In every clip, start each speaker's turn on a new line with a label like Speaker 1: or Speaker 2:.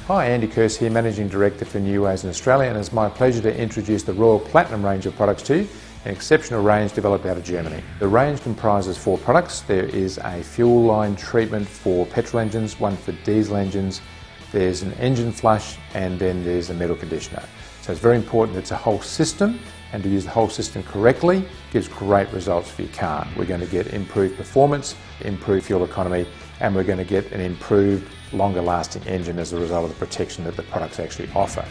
Speaker 1: Hi, Andy Kirst here, Managing Director for Neways in Australia, and it's my pleasure to introduce the Roill Platinum range of products to you, an exceptional range developed out of Germany. The range comprises 4 products. There is a fuel line treatment for petrol engines, one for diesel engines, there's an engine flush, and then there's a metal conditioner. So it's very important that it's a whole system, and to use the whole system correctly gives great results for your car. We're going to get improved performance, improved fuel economy, and we're going to get an improved, longer lasting engine as a result of the protection that the products actually offer.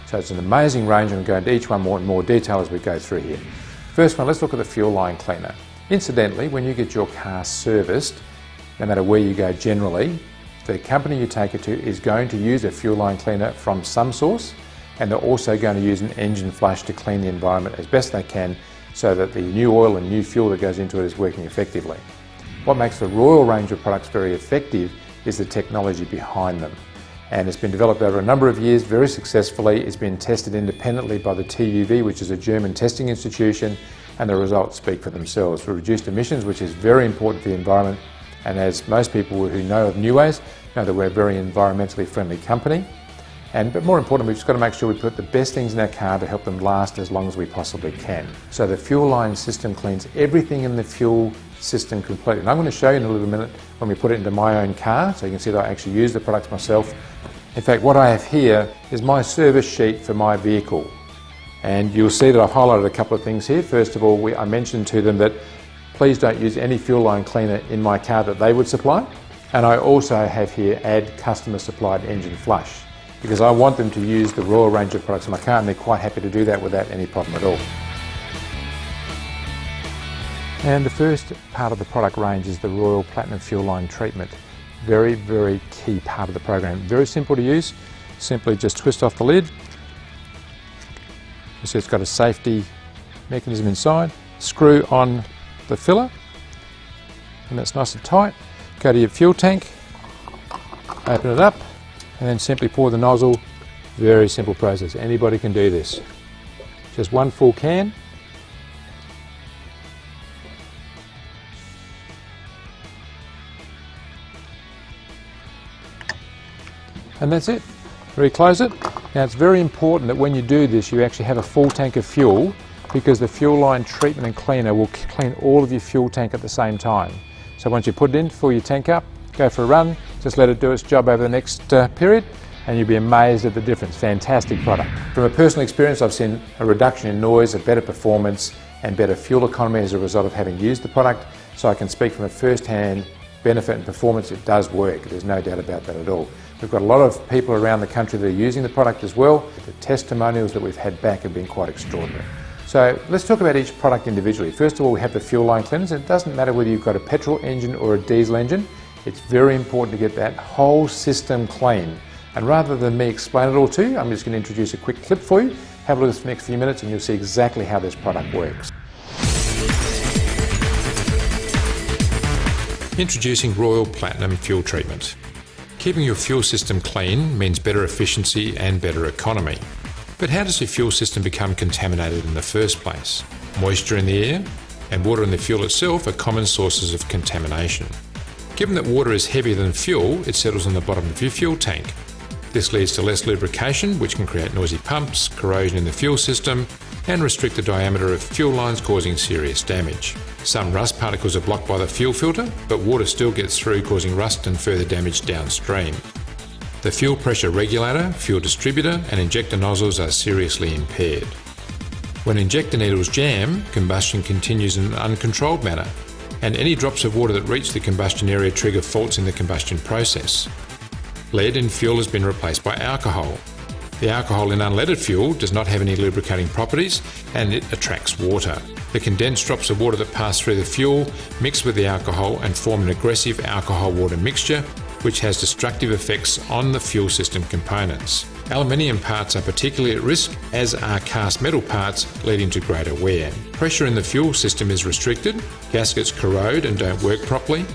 Speaker 1: So it's an amazing range, and we'll go into each one in more detail as we go through here. First one, let's look at the fuel line cleaner. Incidentally, when you get your car serviced, no matter where you go generally, the company you take it to is going to use a fuel line cleaner from some source, and they're also going to use an engine flush to clean the environment as best they can so that the new oil and new fuel that goes into it is working effectively. What makes the Roill range of products very effective is the technology behind them. And it's been developed over a number of years very successfully. It's been tested independently by the TÜV, which is a German testing institution, and the results speak for themselves. For reduced emissions, which is very important for the environment, and as most people who know of Neways know that we're a very environmentally friendly company. But more importantly, we've just got to make sure we put the best things in our car to help them last as long as we possibly can. So the fuel line system cleans everything in the fuel system completely. And I'm going to show you in a little minute when we put it into my own car, so you can see that I actually use the products myself. In fact, what I have here is my service sheet for my vehicle. And you'll see that I've highlighted a couple of things here. First of all, I mentioned to them that please don't use any fuel line cleaner in my car that they would supply. And I also have here add customer supplied engine flush, because I want them to use the Roill range of products in my car, and they're quite happy to do that without any problem at all. And the first part of the product range is the Roill Platinum fuel line treatment. Very, very key part of the program. Very simple to use. Simply just twist off the lid. You see it's got a safety mechanism inside. Screw on the filler, and that's nice and tight. Go to your fuel tank, open it up, and then simply pour the nozzle. Very simple process. Anybody can do this. Just one full can. And that's it. Reclose it. Now it's very important that when you do this you actually have a full tank of fuel, because the fuel line treatment and cleaner will clean all of your fuel tank at the same time. So once you put it in, fill your tank up, go for a run, just let it do its job over the next period, and you'll be amazed at the difference. Fantastic product. From a personal experience, I've seen a reduction in noise, a better performance, and better fuel economy as a result of having used the product. So I can speak from a first-hand benefit and performance. It does work. There's no doubt about that at all. We've got a lot of people around the country that are using the product as well. The testimonials that we've had back have been quite extraordinary. So let's talk about each product individually. First of all, we have the fuel line cleaners. It doesn't matter whether you've got a petrol engine or a diesel engine. It's very important to get that whole system clean. And rather than me explain it all to you, I'm just going to introduce a quick clip for you. Have a look at this for the next few minutes and you'll see exactly how this product works.
Speaker 2: Introducing Roill Platinum fuel treatment. Keeping your fuel system clean means better efficiency and better economy. But how does your fuel system become contaminated in the first place? Moisture in the air and water in the fuel itself are common sources of contamination. Given that water is heavier than fuel, it settles on the bottom of your fuel tank. This leads to less lubrication, which can create noisy pumps, corrosion in the fuel system, and restrict the diameter of fuel lines, causing serious damage. Some rust particles are blocked by the fuel filter, but water still gets through, causing rust and further damage downstream. The fuel pressure regulator, fuel distributor, and injector nozzles are seriously impaired. When injector needles jam, combustion continues in an uncontrolled manner, and any drops of water that reach the combustion area trigger faults in the combustion process. Lead in fuel has been replaced by alcohol. The alcohol in unleaded fuel does not have any lubricating properties, and it attracts water. The condensed drops of water that pass through the fuel mix with the alcohol and form an aggressive alcohol-water mixture, which has destructive effects on the fuel system components. Aluminium parts are particularly at risk, as are cast metal parts, leading to greater wear. Pressure in the fuel system is restricted, gaskets corrode and don't work properly.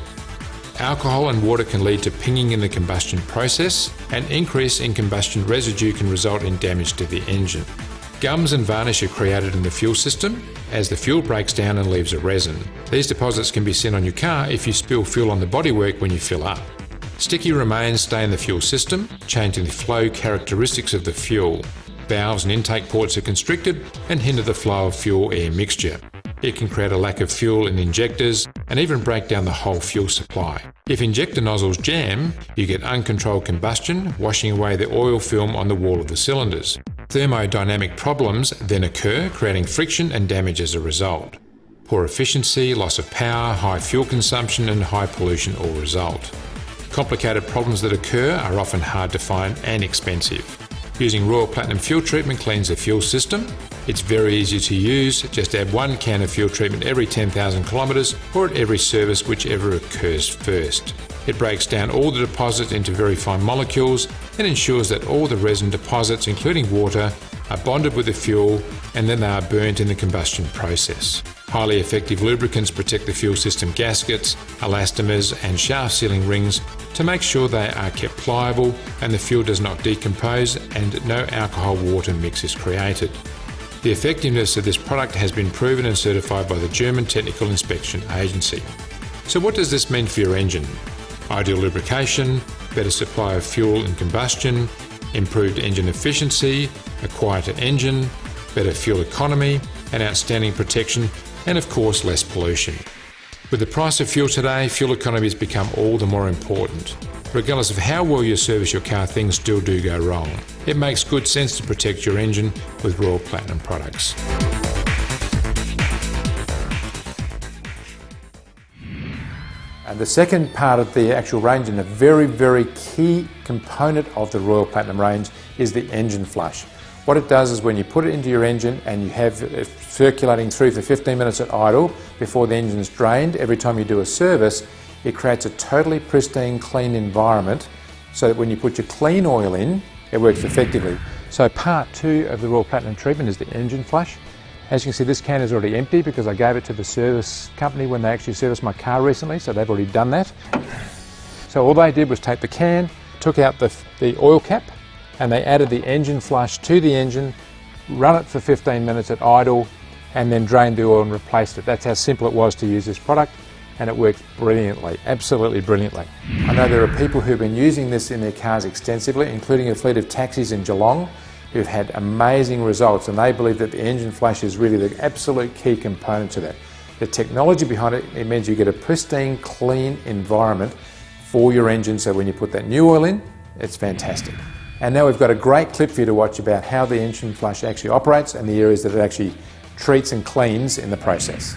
Speaker 2: Alcohol and water can lead to pinging in the combustion process. An increase in combustion residue can result in damage to the engine. Gums and varnish are created in the fuel system as the fuel breaks down and leaves a resin. These deposits can be seen on your car if you spill fuel on the bodywork when you fill up. Sticky remains stay in the fuel system, changing the flow characteristics of the fuel. Valves and intake ports are constricted and hinder the flow of fuel-air mixture. It can create a lack of fuel in injectors and even break down the whole fuel supply. If injector nozzles jam, you get uncontrolled combustion, washing away the oil film on the wall of the cylinders. Thermodynamic problems then occur, creating friction and damage as a result. Poor efficiency, loss of power, high fuel consumption and high pollution all result. Complicated problems that occur are often hard to find and expensive. Using Roill Platinum fuel treatment cleans the fuel system. It's very easy to use, just add 1 can of fuel treatment every 10,000 kilometres or at every service, whichever occurs first. It breaks down all the deposits into very fine molecules and ensures that all the resin deposits, including water, are bonded with the fuel and then they are burnt in the combustion process. Highly effective lubricants protect the fuel system gaskets, elastomers and shaft sealing rings to make sure they are kept pliable and the fuel does not decompose and no alcohol-water mix is created. The effectiveness of this product has been proven and certified by the German Technical Inspection Agency. So what does this mean for your engine? Ideal lubrication, better supply of fuel and combustion, improved engine efficiency, a quieter engine, better fuel economy, and outstanding protection, and of course less pollution. With the price of fuel today, fuel economy has become all the more important. Regardless of how well you service your car, things still do go wrong. It makes good sense to protect your engine with Roill Platinum products.
Speaker 1: And the second part of the actual range, and a very, very key component of the Roill Platinum range, is the engine flush. What it does is when you put it into your engine and you have it circulating through for 15 minutes at idle before the engine's drained, every time you do a service, it creates a totally pristine, clean environment so that when you put your clean oil in, it works effectively. So part 2 of the Roill Platinum treatment is the engine flush. As you can see, this can is already empty because I gave it to the service company when they actually serviced my car recently, so they've already done that. So all they did was take the can, took out the oil cap, and they added the engine flush to the engine, run it for 15 minutes at idle, and then drained the oil and replaced it. That's how simple it was to use this product, and it works brilliantly, absolutely brilliantly. I know there are people who've been using this in their cars extensively, including a fleet of taxis in Geelong, who've had amazing results, and they believe that the engine flush is really the absolute key component to that. The technology behind it, it means you get a pristine, clean environment for your engine, so when you put that new oil in, it's fantastic. And now we've got a great clip for you to watch about how the engine flush actually operates and the areas that it actually treats and cleans in the process.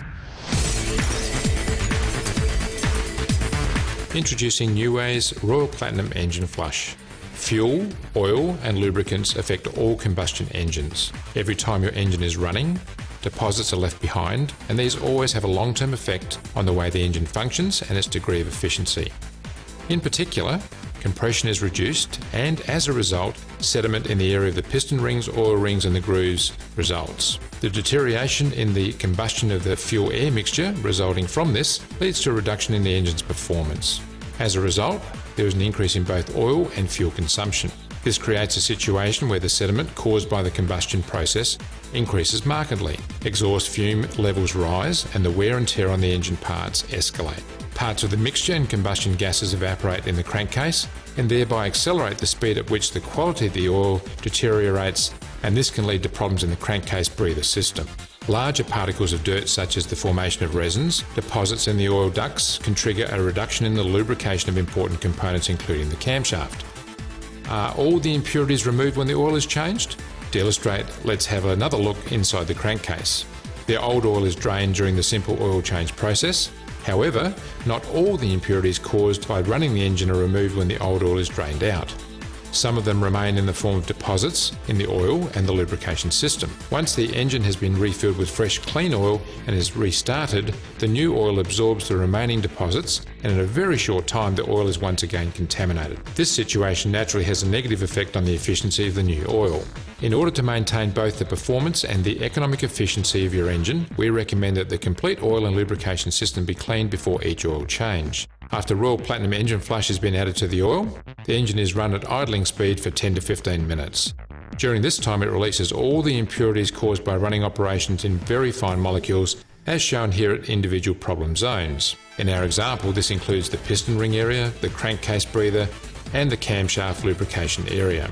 Speaker 2: Introducing Neway's Roill Platinum Engine Flush. Fuel, oil and lubricants affect all combustion engines. Every time your engine is running, deposits are left behind, and these always have a long-term effect on the way the engine functions and its degree of efficiency. In particular, compression is reduced and, as a result, sediment in the area of the piston rings, oil rings and the grooves results. The deterioration in the combustion of the fuel-air mixture resulting from this leads to a reduction in the engine's performance. As a result, there is an increase in both oil and fuel consumption. This creates a situation where the sediment caused by the combustion process increases markedly. Exhaust fume levels rise and the wear and tear on the engine parts escalate. Parts of the mixture and combustion gases evaporate in the crankcase and thereby accelerate the speed at which the quality of the oil deteriorates, and this can lead to problems in the crankcase breather system. Larger particles of dirt, such as the formation of resins, deposits in the oil ducts, can trigger a reduction in the lubrication of important components including the camshaft. Are all the impurities removed when the oil is changed? To illustrate, let's have another look inside the crankcase. The old oil is drained during the simple oil change process. However, not all the impurities caused by running the engine are removed when the old oil is drained out. Some of them remain in the form of deposits in the oil and the lubrication system. Once the engine has been refilled with fresh clean oil and is restarted, the new oil absorbs the remaining deposits, and in a very short time the oil is once again contaminated. This situation naturally has a negative effect on the efficiency of the new oil. In order to maintain both the performance and the economic efficiency of your engine, we recommend that the complete oil and lubrication system be cleaned before each oil change. After Roill Platinum Engine Flush has been added to the oil, the engine is run at idling speed for 10 to 15 minutes. During this time it releases all the impurities caused by running operations in very fine molecules, as shown here at individual problem zones. In our example, this includes the piston ring area, the crankcase breather, and the camshaft lubrication area.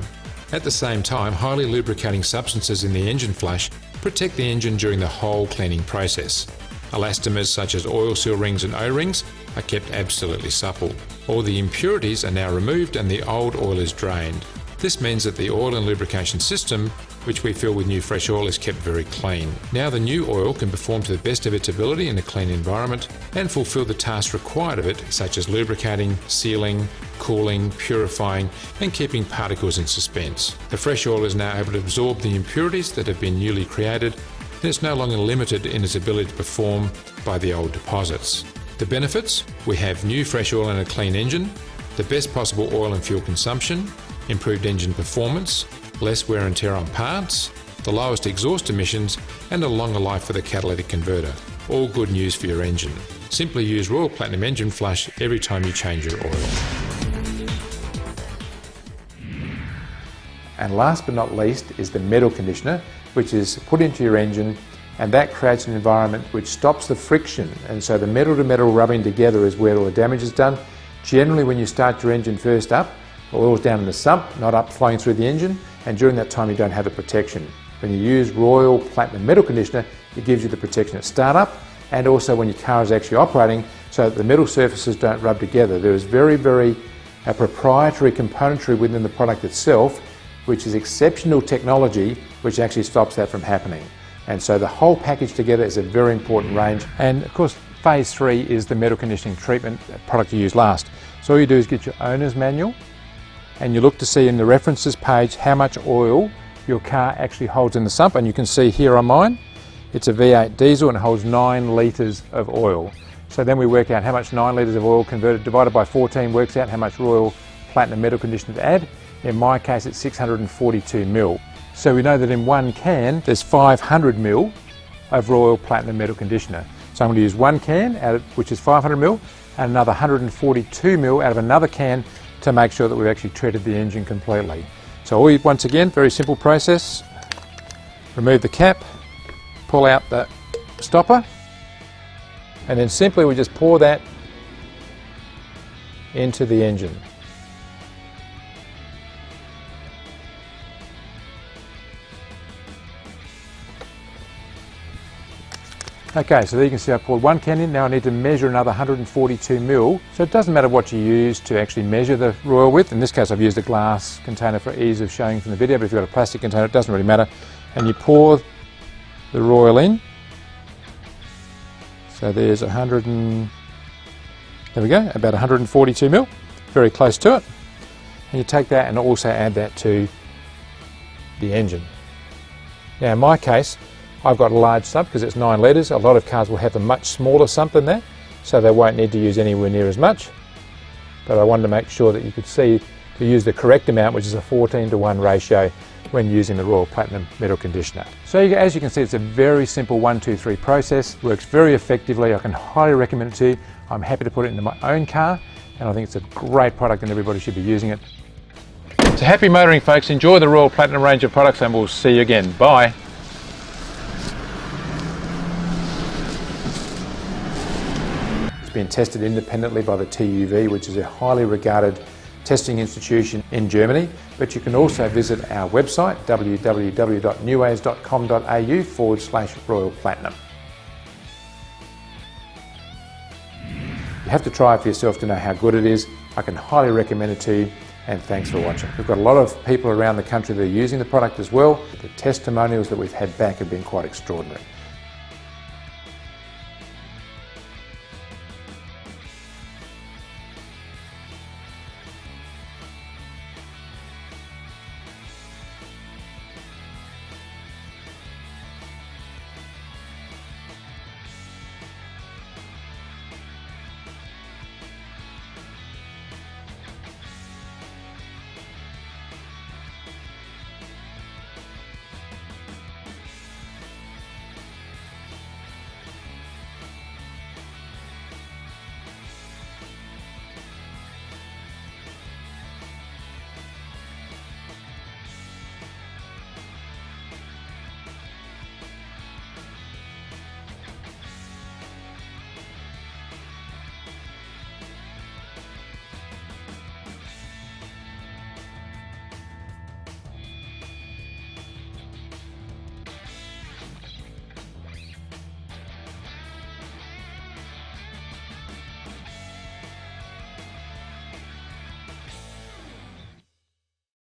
Speaker 2: At the same time, highly lubricating substances in the engine flush protect the engine during the whole cleaning process. Elastomers such as oil seal rings and O-rings are kept absolutely supple. All the impurities are now removed and the old oil is drained. This means that the oil and lubrication system, which we fill with new fresh oil, is kept very clean. Now the new oil can perform to the best of its ability in a clean environment and fulfill the tasks required of it, such as lubricating, sealing, cooling, purifying and keeping particles in suspense. The fresh oil is now able to absorb the impurities that have been newly created, and it's no longer limited in its ability to perform by the old deposits. The benefits: we have new fresh oil in a clean engine, the best possible oil and fuel consumption, improved engine performance, less wear and tear on parts, the lowest exhaust emissions and a longer life for the catalytic converter. All good news for your engine. Simply use Roill Platinum Engine Flush every time you change your oil.
Speaker 1: And last but not least is the metal conditioner, which is put into your engine, and that creates an environment which stops the friction, and so the metal to metal rubbing together is where all the damage is done. Generally when you start your engine first up, oil's down in the sump, not up flowing through the engine, and during that time you don't have the protection. When you use Roill Platinum Metal Conditioner, it gives you the protection at startup and also when your car is actually operating, so that the metal surfaces don't rub together. There is very proprietary componentry within the product itself, which is exceptional technology, which actually stops that from happening. And so the whole package together is a very important range. And of course, phase 3 is the metal conditioning treatment product you use last. So all you do is get your owner's manual, and you look to see in the references page how much oil your car actually holds in the sump, and you can see here on mine it's a V8 diesel and it holds 9 litres of oil. So then we work out how much 9 litres of oil converted divided by 14 works out how much Roill Platinum Metal Conditioner to add. In my case it's 642 ml. So we know that in one can there's 500 ml of Roill Platinum Metal Conditioner. So I'm going to use one can out of, which is 500 ml, and another 142 ml out of another can to make sure that we've actually treated the engine completely. So once again, very simple process. Remove the cap, pull out the stopper, and then simply we just pour that into the engine. Okay, so there you can see I poured one can in. Now I need to measure another 142 ml. So it doesn't matter what you use to actually measure the Roill with. In this case I've used a glass container for ease of showing from the video, but if you've got a plastic container it doesn't really matter. And you pour the Roill in. So there's there we go, about 142 ml, very close to it. And you take that and also add that to the engine. Now in my case, I've got a large sump because it's 9 litres. A lot of cars will have a much smaller sump than that, so they won't need to use anywhere near as much. But I wanted to make sure that you could see to use the correct amount, which is a 14:1 ratio when using the Roill Platinum Metal Conditioner. So as you can see, it's a very simple 1, 2, 3 process. Works very effectively. I can highly recommend it to you. I'm happy to put it into my own car, and I think it's a great product and everybody should be using it. So happy motoring folks, enjoy the Roill Platinum range of products and we'll see you again. Bye. Been tested independently by the TÜV, which is a highly regarded testing institution in Germany, but you can also visit our website www.neways.com.au/Roill Platinum. You have to try it for yourself to know how good it is. I can highly recommend it to you, and thanks for watching. We've got a lot of people around the country that are using the product as well. The testimonials that we've had back have been quite extraordinary.